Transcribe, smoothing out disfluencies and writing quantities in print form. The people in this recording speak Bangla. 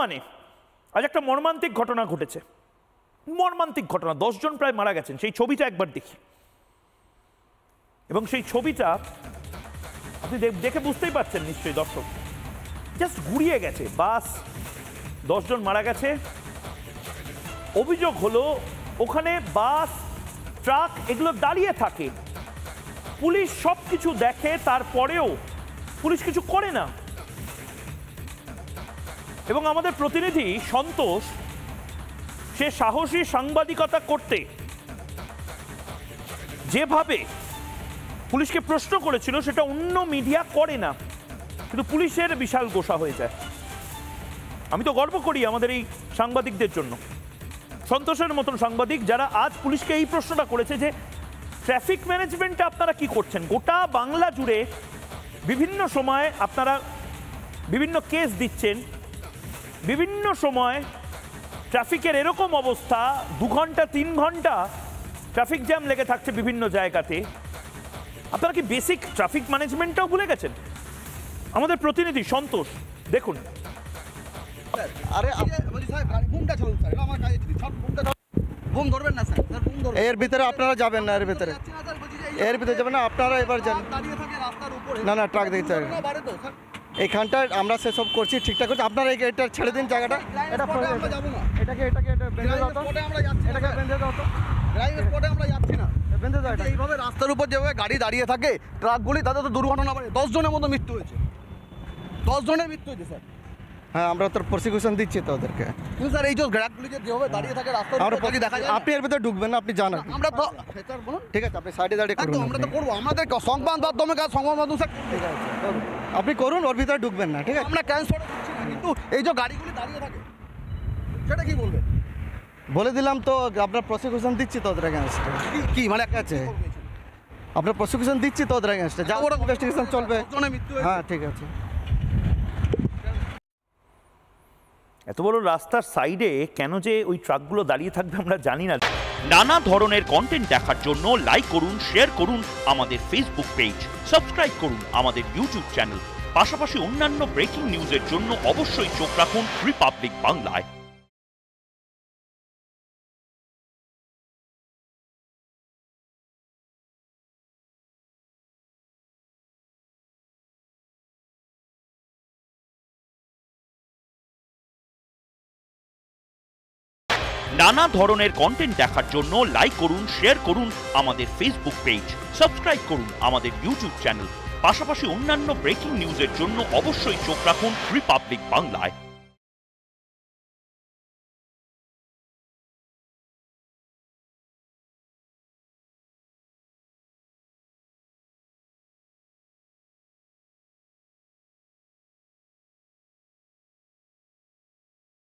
মানে আজ একটা মর্মান্তিক ঘটনা ঘটেছে, মর্মান্তিক ঘটনা, 10 জন প্রায় মারা গেছেন। সেই ছবিটা একবার দেখি, এবং সেই ছবিটা আপনি দেখে বুঝতেই পারছেন নিশ্চয়ই দর্শক, জাস্ট গুড়িয়ে গেছে বাস, 10 জন মারা গেছে। অভিযোগ হলো ওখানে বাস, ট্রাক এগুলো দাঁড়িয়ে থাকে, পুলিশ সব কিছু দেখে, তারপরেও পুলিশ কিছু করে না। এবং আমাদের প্রতিনিধি সন্তোষ, সে সাহসী সাংবাদিকতা করতে যেভাবে পুলিশকে প্রশ্ন করেছিল সেটা অন্য মিডিয়া করে না, কিন্তু পুলিশের বিশাল গোসা হয়ে যায়। আমি তো গর্ব করি আমাদের এই সাংবাদিকদের জন্য, সন্তোষের মতন সাংবাদিক যারা আজ পুলিশকে এই প্রশ্নটা করেছে যে ট্রাফিক ম্যানেজমেন্টে আপনারা কি করছেন। গোটা বাংলা জুড়ে বিভিন্ন সময় আপনারা বিভিন্ন কেস দিচ্ছেন, বিভিন্ন সময় ট্রাফিকের এরকম অবস্থা 2 ঘন্টা 3 ঘন্টা ট্রাফিক জ্যাম লেগে থাকছে বিভিন্ন জায়গাতে। আপনারা কি বেসিক ট্রাফিক ম্যানেজমেন্টটাও ভুলে গেছেন? আমাদের প্রতিনিধি সন্তোষ দেখুন। এর ভিতরে আপনারা যাবেন না, এর ভিতরে যাবেন না আপনারা, এবার যান না, না ট্রাক দেখতে এইখানটায় আমরা সেসব করছি, ঠিকঠাক করছি। আপনারা এটা ছেড়ে দিন জায়গাটা, এটা এটাকে বেঁধে দাও তো, এটাকে বেঁধে দাও তো, আমরা যাচ্ছি না, বেঁধে দাও। এটা এইভাবে রাস্তার উপর যেভাবে গাড়ি দাঁড়িয়ে থাকে ট্রাকগুলি, তাতে তো দুর্ঘটনা বাড়ে। 10 জনের মতো মৃত্যু হয়েছে, 10 জনের মৃত্যু হয়েছে স্যার। হ্যাঁ, আমরা তো প্রসিকিউশন দিচ্ছি তো ওদেরকে। কিন্তু স্যার এই যে ট্রাকগুলি যেভাবে দাঁড়িয়ে থাকে রাস্তার উপর দেখা যায়, আপনি এর ভিতরে ঢুকবেন না, আপনি জানেন। আমরা তো ঠিক আছে, আপনি সাইডে দাঁড়িয়ে করুন। আমরা তো করবো, আমাদের সংবাদ মাধ্যমে কাজ, সংবাদ মাধ্যম স্যার ঠিক আছে আপনি করুন, ওর ভিতরে ঢুকবেন না, ঠিক আছে। আমরা ক্যান্সেল করছি না, কিন্তু এই যে গাড়িগুলি দাঁড়িয়ে থাকে সেটা কি বলবেন? বলে দিলাম তো, আপনার প্রসিকিউশন দিচ্ছি তো ওদের এগেনস্টে। কি মানে আছে, আপনার প্রসিকিউশন দিচ্ছি তো ওদের এগেনস্টে, যা ওরা ইনভেস্টিগেশন চলবে। হ্যাঁ ঠিক আছে। এত বড় রাস্তার সাইডে কেন যে ওই ট্রাকগুলো দাঁড়িয়ে থাকবে আমরা জানি না। নানা ধরনের কন্টেন্ট দেখার জন্য লাইক করুন, শেয়ার করুন আমাদের ফেসবুক পেজ, সাবস্ক্রাইব করুন আমাদের ইউটিউব চ্যানেল। পাশাপাশি অন্যান্য ব্রেকিং নিউজের জন্য অবশ্যই চোখ রাখুন রিপাবলিক বাংলায়। নানা ধরনের কন্টেন্ট দেখার জন্য লাইক করুন, শেয়ার করুন আমাদের ফেসবুক পেজ, সাবস্ক্রাইব করুন আমাদের ইউটিউব চ্যানেল। পাশাপাশি অন্যান্য ব্রেকিং নিউজের জন্য অবশ্যই চোখ রাখুন রিপাবলিক বাংলায়।